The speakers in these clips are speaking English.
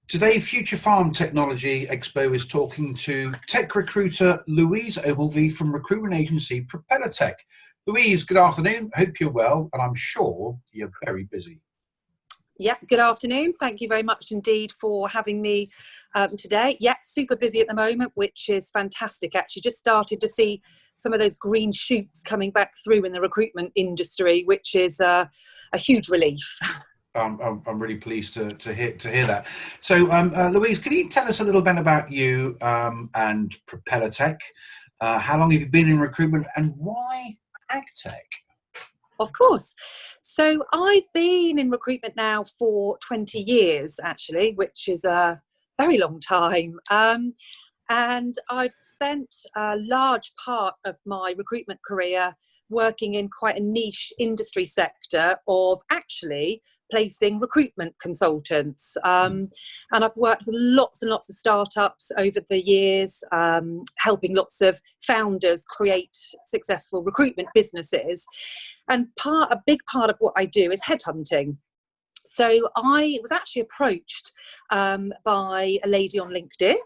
Today, Future Farm Technology Expo is talking to tech recruiter Louise Ogilvie from recruitment agency Propeller-Tech. Louise, good afternoon. Hope you're well, and I'm sure you're very busy. Yeah, good afternoon. Thank you very much indeed for having me today. Yeah, super busy at the moment, which is fantastic. Actually, just started to see some of those green shoots coming back through in the recruitment industry, which is a huge relief. I'm really pleased to hear that. So, Louise, can you tell us a little bit about you and Propeller-Tech? How long have you been in recruitment, and why AgTech? Of course. So I've been in recruitment now for 20 years, actually, which is a very long time. And I've spent a large part of my recruitment career working in quite a niche industry sector of actually placing recruitment consultants. And I've worked with lots and lots of startups over the years, helping lots of founders create successful recruitment businesses. And a big part of what I do is headhunting. So I was actually approached by a lady on LinkedIn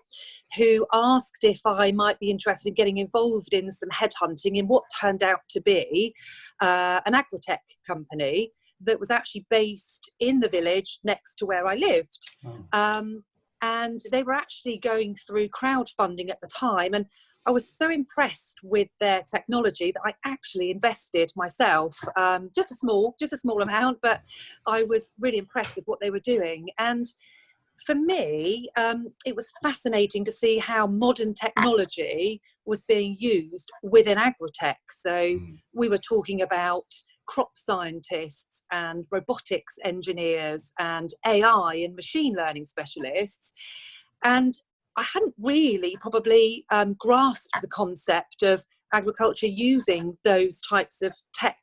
who asked if I might be interested in getting involved in some headhunting in what turned out to be an agri-tech company that was actually based in the village next to where I lived. Oh. And they were actually going through crowdfunding at the time. And I was so impressed with their technology that I actually invested myself, just a small amount, but I was really impressed with what they were doing. And for me, it was fascinating to see how modern technology was being used within agri-tech. So we were talking about crop scientists and robotics engineers and AI and machine learning specialists. And I hadn't really probably grasped the concept of agriculture using those types of tech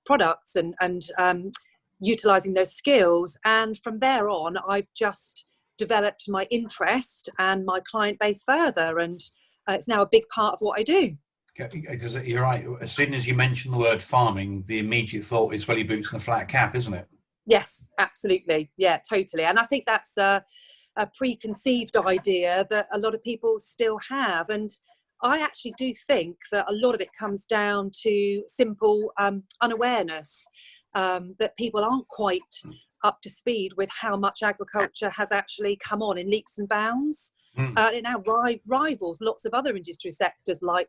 products and utilising those skills. And from there on, I've just developed my interest and my client base further. And it's now a big part of what I do. Because you're right, as soon as you mention the word farming, the immediate thought is welly boots and a flat cap, isn't it? Yes, absolutely. Yeah, totally. And I think that's a preconceived idea that a lot of people still have. And I actually do think that a lot of it comes down to simple unawareness, that people aren't quite up to speed with how much agriculture has actually come on in leaps and bounds. It now rivals lots of other industry sectors like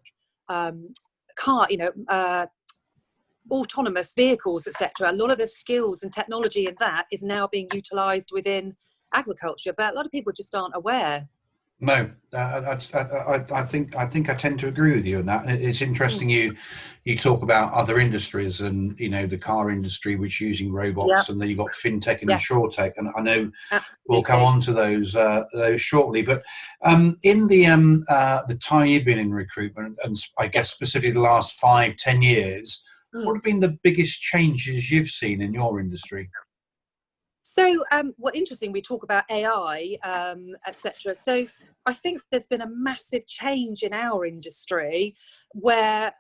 autonomous vehicles, etc. A lot of the skills and technology in that is now being utilised within agriculture, but a lot of people just aren't aware. No, I think I tend to agree with you on that. It's interesting you talk about other industries, and the car industry, which is using robots, and then you've got fintech and insurtech, and I know we'll come on to those shortly. But in the time you've been in recruitment, and I guess specifically the last 5-10 years, what have been the biggest changes you've seen in your industry? So, interesting, we talk about AI, etc. So I think there's been a massive change in our industry where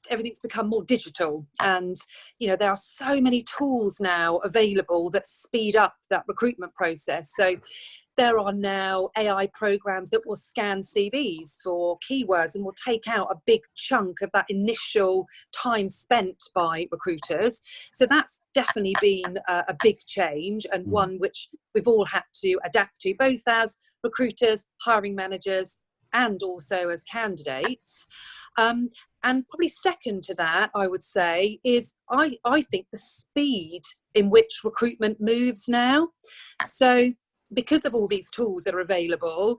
everything's become more digital, and there are so many tools now available that speed up that recruitment process. So there are now AI programs that will scan CVs for keywords and will take out a big chunk of that initial time spent by recruiters. So that's definitely been a big change, and one which we've all had to adapt to, both as recruiters, hiring managers, and also as candidates. And probably second to that, I would say, is I think the speed in which recruitment moves now. So because of all these tools that are available,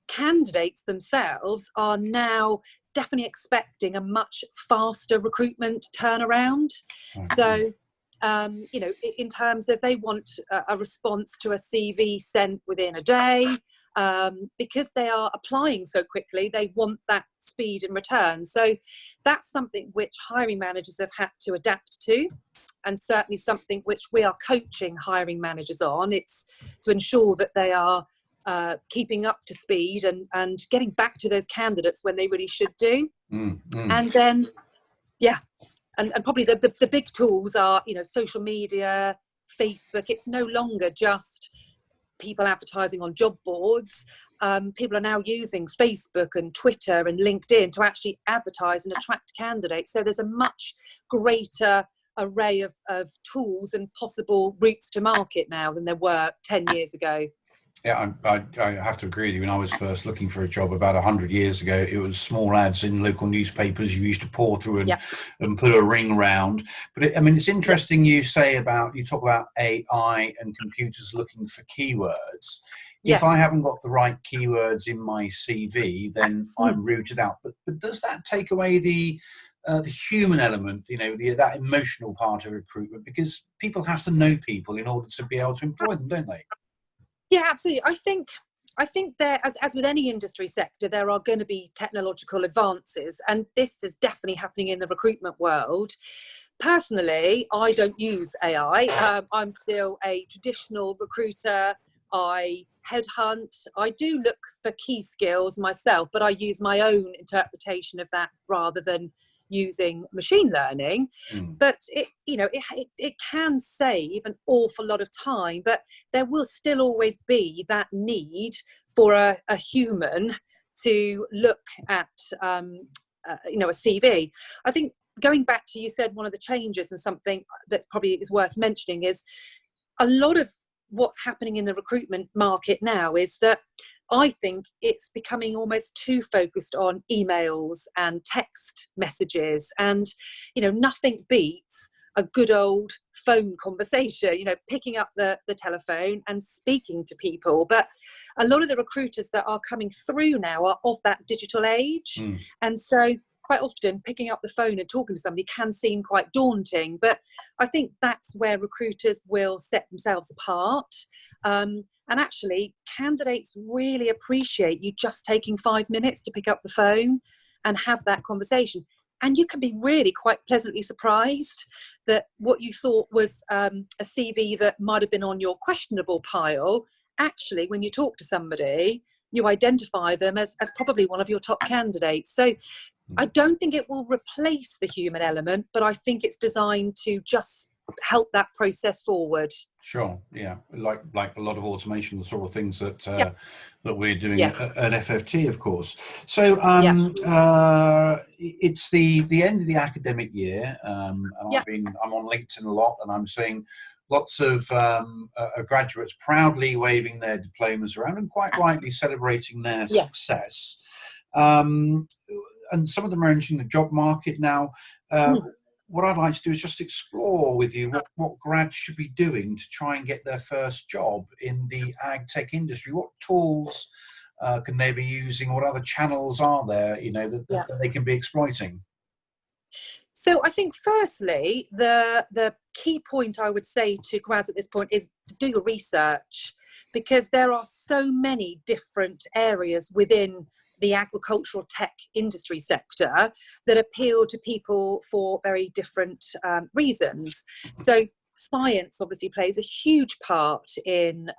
candidates themselves are now definitely expecting a much faster recruitment turnaround. So, in terms of they want a response to a CV sent within a day, because they are applying so quickly, they want that speed in return. So that's something which hiring managers have had to adapt to, and certainly something which we are coaching hiring managers on. It's to ensure that they are keeping up to speed and getting back to those candidates when they really should do. And then, and probably the big tools are, social media, Facebook. It's no longer just people advertising on job boards, people are now using Facebook and Twitter and LinkedIn to actually advertise and attract candidates. So there's a much greater array of tools and possible routes to market now than there were 10 years ago. Yeah, I have to agree with you. When I was first looking for a job about 100 years ago, it was small ads in local newspapers you used to pour through and put a ring round. But I mean, it's interesting you talk about AI and computers looking for keywords. If I haven't got the right keywords in my CV, then I'm rooted out. But does that take away the human element, that emotional part of recruitment? Because people have to know people in order to be able to employ them, don't they? Yeah, absolutely. I think there, as with any industry sector, there are going to be technological advances, and this is definitely happening in the recruitment world. Personally, I don't use AI. I'm still a traditional recruiter. I headhunt. I do look for key skills myself, but I use my own interpretation of that rather than using machine learning. But it can save an awful lot of time, but there will still always be that need for a human to look at a CV. I think going back to, you said one of the changes, and something that probably is worth mentioning, is a lot of what's happening in the recruitment market now is that I think it's becoming almost too focused on emails and text messages, and nothing beats a good old phone conversation, picking up the telephone and speaking to people. But a lot of the recruiters that are coming through now are of that digital age, and so quite often picking up the phone and talking to somebody can seem quite daunting. But I think that's where recruiters will set themselves apart. And actually, candidates really appreciate you just taking 5 minutes to pick up the phone and have that conversation. And you can be really quite pleasantly surprised that what you thought was a CV that might have been on your questionable pile, actually, when you talk to somebody, you identify them as probably one of your top candidates. So I don't think it will replace the human element, but I think it's designed to just help that process forward. Sure, yeah, like a lot of automation, the sort of things that that we're doing at FFT, of course. So it's the end of the academic year, and I'm on LinkedIn a lot, and I'm seeing lots of graduates proudly waving their diplomas around and quite rightly celebrating their success. And some of them are entering the job market now. What I'd like to do is just explore with you what grads should be doing to try and get their first job in the ag tech industry. What tools can they be using? What other channels are there, that they can be exploiting? So I think firstly, the key point I would say to grads at this point is to do your research, because there are so many different areas within the agricultural tech industry sector that appeal to people for very different reasons. So science obviously plays a huge part in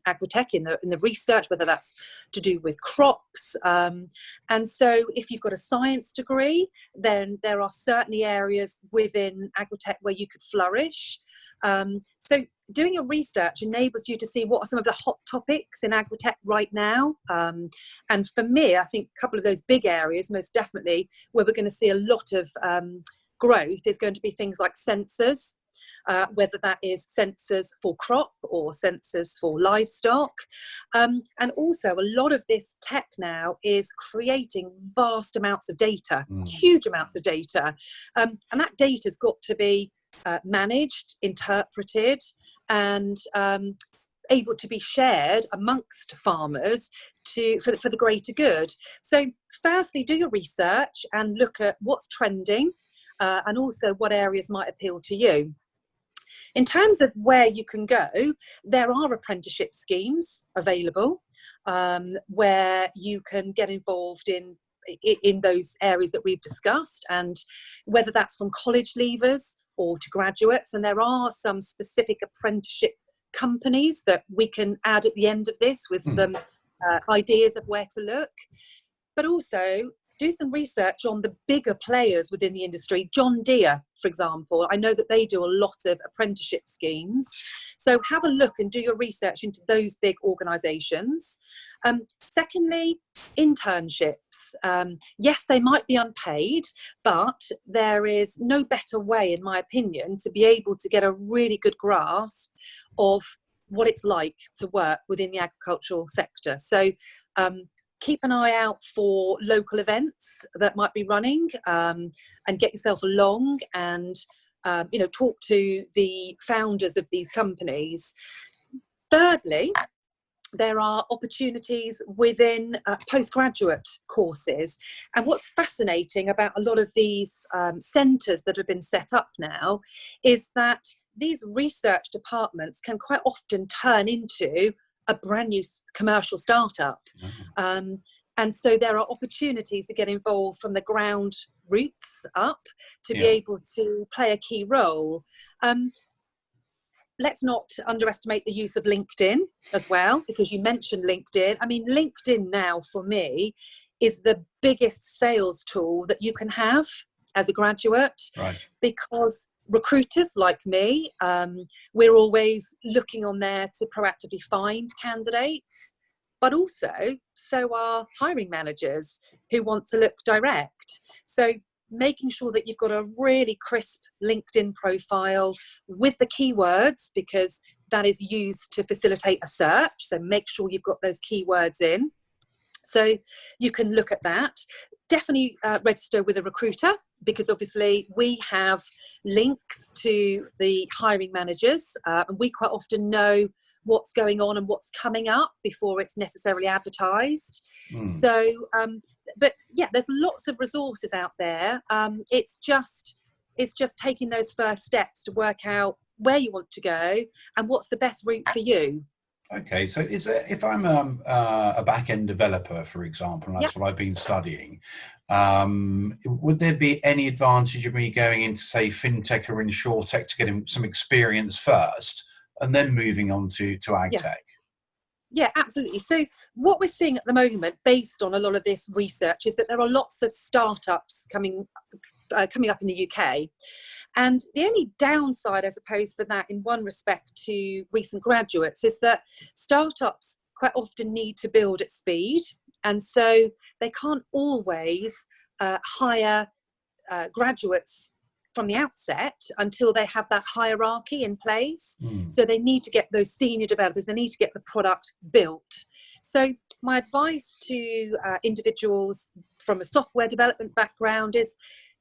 agri-tech, in the research, whether that's to do with crops. And so if you've got a science degree, then there are certainly areas within agri-tech where you could flourish. So doing your research enables you to see what are some of the hot topics in agri-tech right now. And for me, I think a couple of those big areas, most definitely, where we're going to see a lot of growth is going to be things like sensors. Whether that is sensors for crop or sensors for livestock. And also a lot of this tech now is creating vast amounts of data, huge amounts of data. And that data's got to be managed, interpreted, and able to be shared amongst farmers for the greater good. So firstly, do your research and look at what's trending and also what areas might appeal to you. In terms of where you can go, there are apprenticeship schemes available where you can get involved in those areas that we've discussed, and whether that's from college leavers or to graduates. And there are some specific apprenticeship companies that we can add at the end of this with some ideas of where to look. But also, do some research on the bigger players within the industry. John Deere, for example, I know that they do a lot of apprenticeship schemes. So have a look and do your research into those big organisations. Secondly, internships. Yes, they might be unpaid, but there is no better way, in my opinion, to be able to get a really good grasp of what it's like to work within the agricultural sector. So keep an eye out for local events that might be running, and get yourself along and talk to the founders of these companies. Thirdly, there are opportunities within postgraduate courses. And what's fascinating about a lot of these centres that have been set up now is that these research departments can quite often turn into a brand new commercial startup. And so there are opportunities to get involved from the ground roots up to be able to play a key role. Let's not underestimate the use of LinkedIn as well, because you mentioned LinkedIn. I mean, LinkedIn now for me is the biggest sales tool that you can have as a graduate, because recruiters like me, we're always looking on there to proactively find candidates, but also so are hiring managers who want to look direct. So making sure that you've got a really crisp LinkedIn profile with the keywords, because that is used to facilitate a search. So make sure you've got those keywords in. So you can look at that. Definitely register with a recruiter, because obviously we have links to the hiring managers, and we quite often know what's going on and what's coming up before it's necessarily advertised. So, but yeah, there's lots of resources out there. It's just taking those first steps to work out where you want to go and what's the best route for you. Okay, so if I'm a back-end developer, for example, and that's what I've been studying, would there be any advantage of me going into, say, fintech or insurtech to get some experience first and then moving on to ag tech? Yeah, absolutely. So what we're seeing at the moment, based on a lot of this research, is that there are lots of startups coming up in the UK. And the only downside, I suppose, for that in one respect to recent graduates is that startups quite often need to build at speed. And so they can't always hire graduates from the outset until they have that hierarchy in place. So they need to get those senior developers, they need to get the product built. So my advice to individuals from a software development background is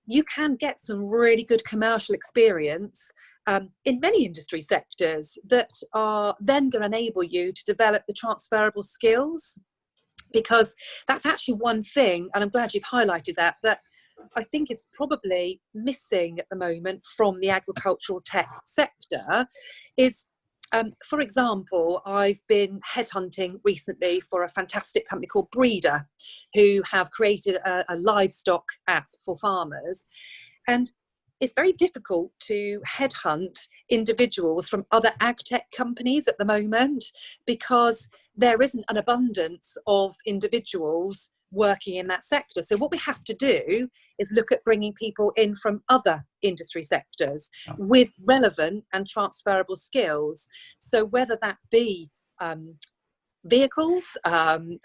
you can get some really good commercial experience in many industry sectors that are then going to enable you to develop the transferable skills, because that's actually one thing, and I'm glad you've highlighted that I think is probably missing at the moment from the agricultural tech sector is, for example, I've been headhunting recently for a fantastic company called Breeder, who have created a livestock app for farmers. And it's very difficult to headhunt individuals from other ag tech companies at the moment, because there isn't an abundance of individuals working in that sector. So what we have to do is look at bringing people in from other industry sectors with relevant and transferable skills. So whether that be vehicles,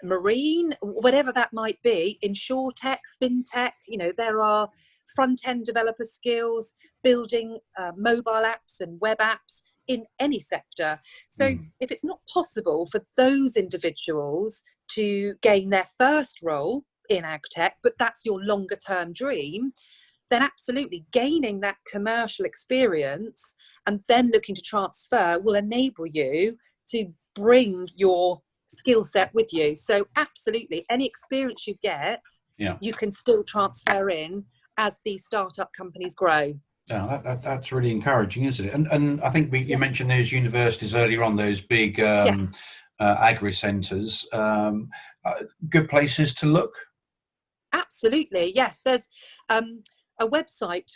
marine, whatever that might be, insurtech, fintech, there are front-end developer skills, building mobile apps and web apps in any sector. So if it's not possible for those individuals to gain their first role in ag tech, but that's your longer term dream, then absolutely gaining that commercial experience and then looking to transfer will enable you to bring your skill set with you. So absolutely, any experience you get, you can still transfer in as these startup companies grow. Yeah, that's really encouraging, isn't it? And I think you mentioned those universities earlier on, those big agri centres. Good places to look? Absolutely, yes. There's a website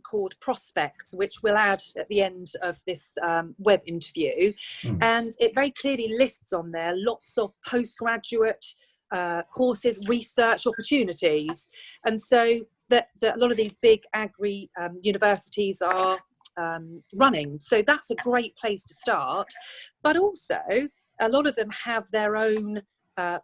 called Prospects, which we'll add at the end of this web interview. And it very clearly lists on there lots of postgraduate courses, research opportunities. And so that a lot of these big agri universities are running. So that's a great place to start. But also, a lot of them have their own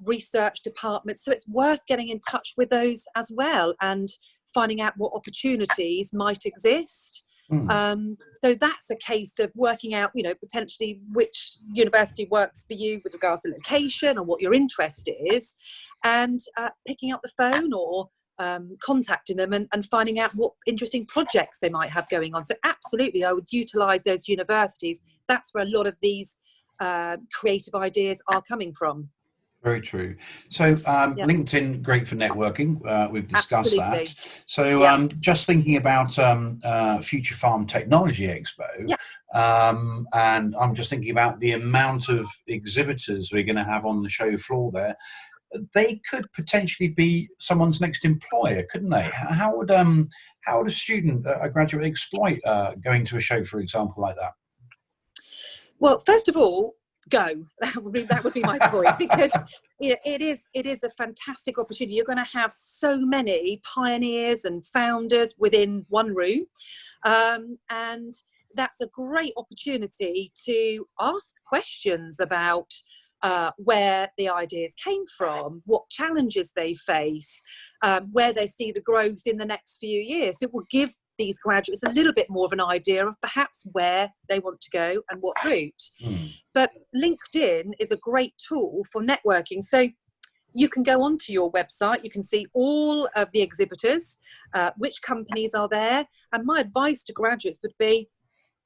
research departments. So it's worth getting in touch with those as well and finding out what opportunities might exist. So that's a case of working out, potentially which university works for you with regards to location or what your interest is, and picking up the phone or contacting them and finding out what interesting projects they might have going on. So absolutely, I would utilise those universities. That's where a lot of these creative ideas are coming from. Very true. So LinkedIn, great for networking. We've discussed that. So just thinking about Future Farm Technology Expo, and I'm just thinking about the amount of exhibitors we're going to have on the show floor there. They could potentially be someone's next employer, couldn't they? How would a student, a graduate, exploit going to a show, for example, like that? Well, first of all, go. That would be my point, because it is a fantastic opportunity. You're going to have so many pioneers and founders within one room, and that's a great opportunity to ask questions about where the ideas came from, what challenges they face, where they see the growth in the next few years. It will give these graduates a little bit more of an idea of perhaps where they want to go and what route. But LinkedIn is a great tool for networking. So you can go onto your website, you can see all of the exhibitors, which companies are there. And my advice to graduates would be,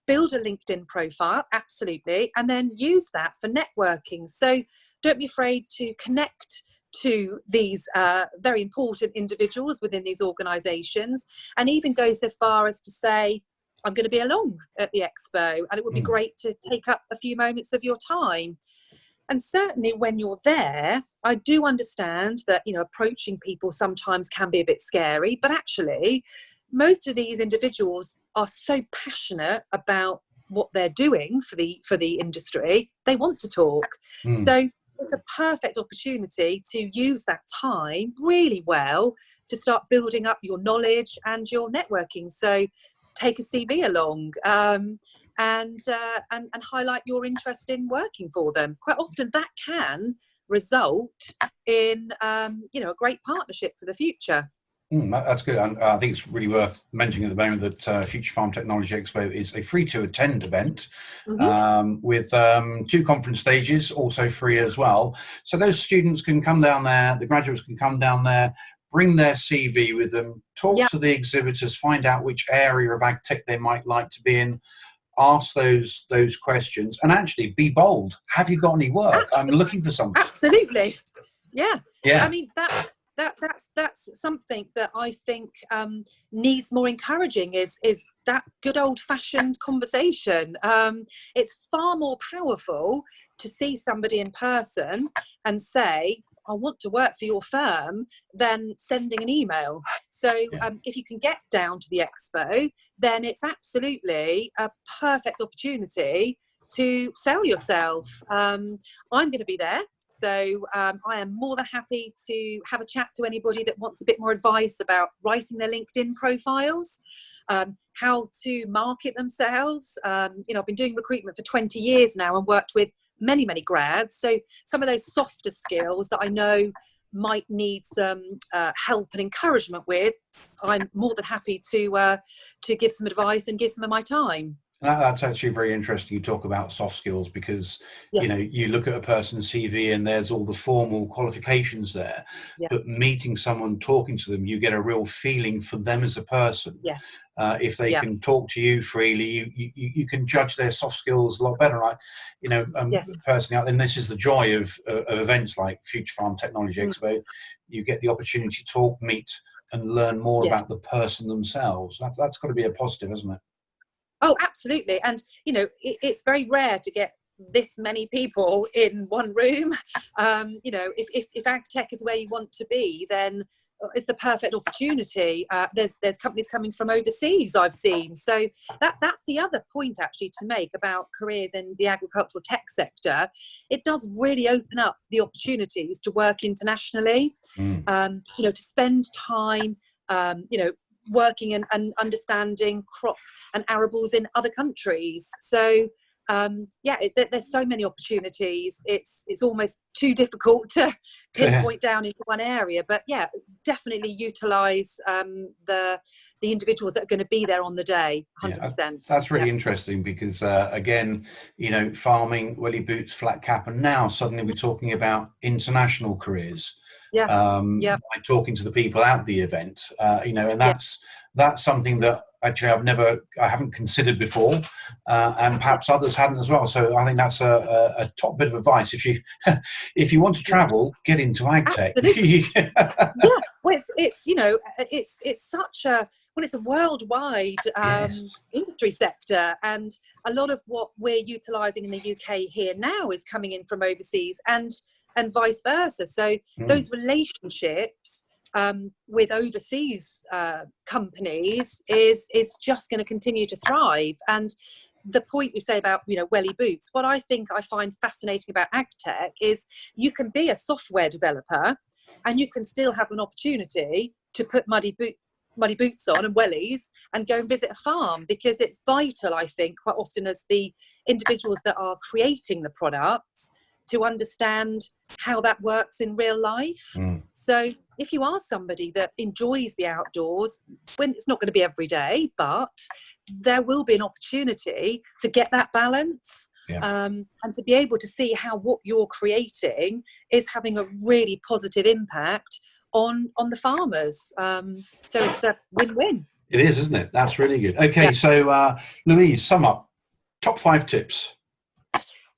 build a LinkedIn profile, absolutely, and then use that for networking. So don't be afraid to connect to these very important individuals within these organisations, and even go so far as to say, I'm going to be along at the expo, and it would be great to take up a few moments of your time. And certainly when you're there, I do understand that, approaching people sometimes can be a bit scary, but actually most of these individuals are so passionate about what they're doing for the industry, they want to talk. So it's a perfect opportunity to use that time really well to start building up your knowledge and your networking. So take a CV along and highlight your interest in working for them. Quite often that can result in a great partnership for the future. That's good. And I think it's really worth mentioning at the moment that Future Farm Technology Expo is a free to attend event with 2 conference stages, also free as well. So those students can come down there, the graduates can come down there, bring their CV with them, talk to the exhibitors, find out which area of ag tech they might like to be in, ask those questions, and actually be bold. Have you got any work? I'm looking for something. Absolutely. Yeah. Yeah. I mean, that's something that I think needs more encouraging is that good old-fashioned conversation. It's far more powerful to see somebody in person and say, I want to work for your firm, than sending an email. So if you can get down to the expo, then it's absolutely a perfect opportunity to sell yourself. I'm going to be there. So I am more than happy to have a chat to anybody that wants a bit more advice about writing their LinkedIn profiles, how to market themselves. I've been doing recruitment for 20 years now and worked with many, many grads. So some of those softer skills that I know might need some help and encouragement with, I'm more than happy to give some advice and give some of my time. That's actually very interesting. You talk about soft skills because, you look at a person's CV and there's all the formal qualifications there, but meeting someone, talking to them, you get a real feeling for them as a person. If they can talk to you freely, you can judge their soft skills a lot better. Personally, and this is the joy of events like Future Farm Technology Expo. You get the opportunity to talk, meet, and learn more about the person themselves. That's got to be a positive, isn't it? Oh, absolutely. And, it's very rare to get this many people in one room. If ag tech is where you want to be, then is the perfect opportunity. There's companies coming from overseas I've seen. So that's the other point actually to make about careers in the agricultural tech sector. It does really open up the opportunities to work internationally, to spend time, working and understanding crop and arables in other countries. So there's so many opportunities. It's almost too difficult to pinpoint down into one area. But yeah, definitely utilise the individuals that are going to be there on the day. 100%. Yeah, that's really interesting because again, farming, welly boots, flat cap, and now suddenly we're talking about international careers. By talking to the people at the event, and that's something that actually I haven't considered before, and perhaps others hadn't as well. So I think that's a top bit of advice. If you want to travel, get into ag tech. Well, it's such a it's a worldwide industry sector, and a lot of what we're utilising in the UK here now is coming in from overseas, and vice versa. So those relationships with overseas companies is just going to continue to thrive. And the point we say about welly boots, what I find fascinating about ag tech is you can be a software developer and you can still have an opportunity to put muddy boots on and wellies and go and visit a farm, because it's vital, I think, quite often as the individuals that are creating the products to understand how that works in real life. So if you are somebody that enjoys the outdoors, when it's not going to be every day, but there will be an opportunity to get that balance, and to be able to see how what you're creating is having a really positive impact on the farmers. So it's a win-win. It is, isn't it? That's really good. Okay, so Louise, sum up. Top 5 tips.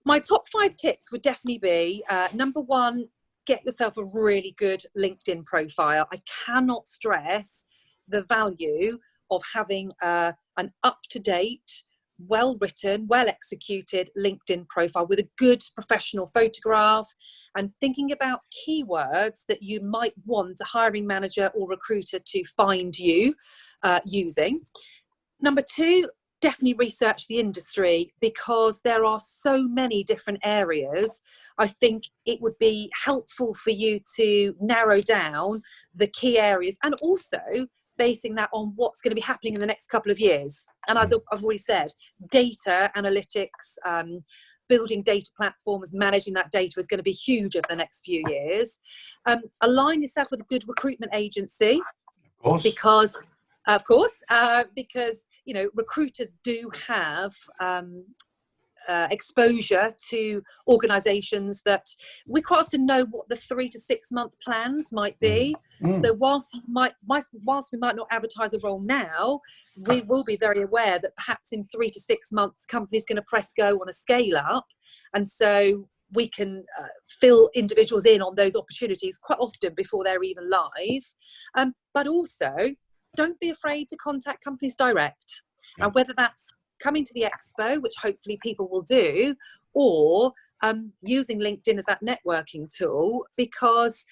My top 5 tips would definitely be, number 1, get yourself a really good LinkedIn profile. I cannot stress the value of having an up-to-date, well-written, well-executed LinkedIn profile with a good professional photograph, and thinking about keywords that you might want a hiring manager or recruiter to find you using. Number 2, definitely research the industry, because there are so many different areas. I think it would be helpful for you to narrow down the key areas, and also basing that on what's going to be happening in the next couple of years. And as I've already said, data analytics, building data platforms, managing that data is going to be huge over the next few years. Align yourself with a good recruitment agency, because recruiters do have exposure to organisations that we quite often know what the 3 to 6 month plans might be. So whilst we might not advertise a role now, we will be very aware that perhaps in 3 to 6 months companies going to press go on a scale up, and so we can fill individuals in on those opportunities quite often before they're even live. But also, don't be afraid to contact companies direct, and whether that's coming to the expo, which hopefully people will do, or using LinkedIn as that networking tool, because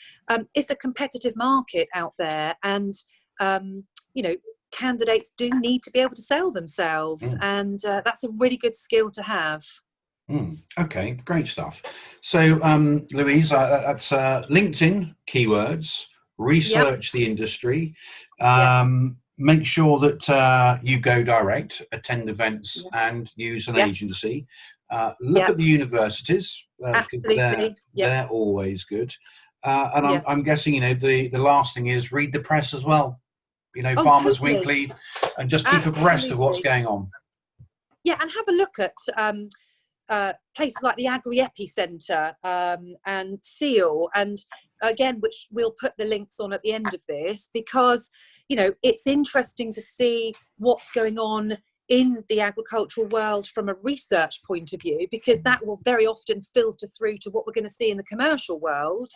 it's a competitive market out there, and candidates do need to be able to sell themselves, and that's a really good skill to have. Okay, great stuff. So Louise, that's LinkedIn keywords, research the industry, make sure that you go direct, attend events, and use an agency. Look at the universities. They're always good. And I'm guessing, the last thing is read the press as well. Farmers Weekly, and just keep abreast of what's going on. Yeah, and have a look at places like the Agri Epicentre and SEAL, and again, which we'll put the links on at the end of this, because it's interesting to see what's going on in the agricultural world from a research point of view, because that will very often filter through to what we're going to see in the commercial world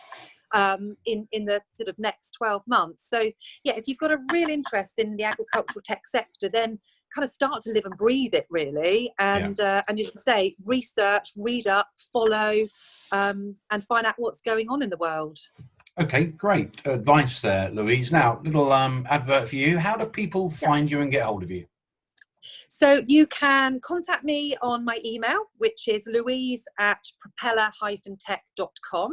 in the sort of next 12 months. So if you've got a real interest in the agricultural tech sector, then kind of start to live and breathe it, really, and you can say research, read up, follow, and find out what's going on in the world. Okay, great advice there, Louise. Now, little advert for you. How do people find you and get hold of you? So you can contact me on my email, which is louise@propeller-tech.com,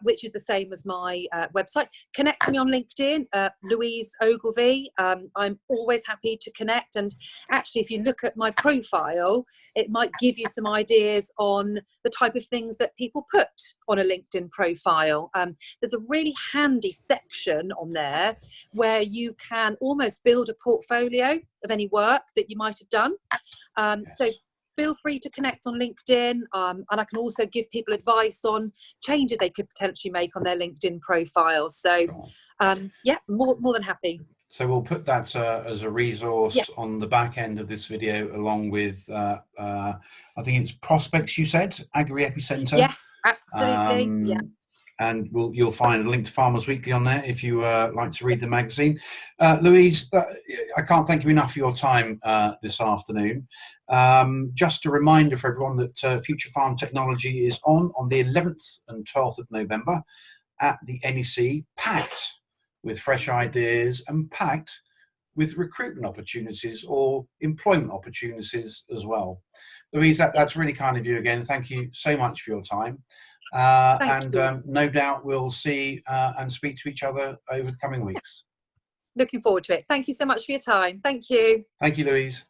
which is the same as my website. Connect to me on LinkedIn, Louise Ogilvie. I'm always happy to connect. And actually, if you look at my profile, it might give you some ideas on the type of things that people put on a LinkedIn profile. There's a really handy section on there where you can almost build a portfolio of any work that you might have done. So feel free to connect on LinkedIn, and I can also give people advice on changes they could potentially make on their LinkedIn profile. So yeah, more than happy. So we'll put that as a resource on the back end of this video, along with I think it's prospects, you said, Agri Epicenter. Yes, absolutely. And you'll find a link to Farmers Weekly on there if you like to read the magazine. Louise, I can't thank you enough for your time this afternoon. Just a reminder for everyone that Future Farm Technology is on the 11th and 12th of November at the NEC, packed with fresh ideas and packed with recruitment opportunities or employment opportunities as well. Louise, that's really kind of you again. Thank you so much for your time. No doubt we'll see and speak to each other over the coming weeks. Looking forward to it. Thank you so much for your time. Thank you. Thank you, Louise.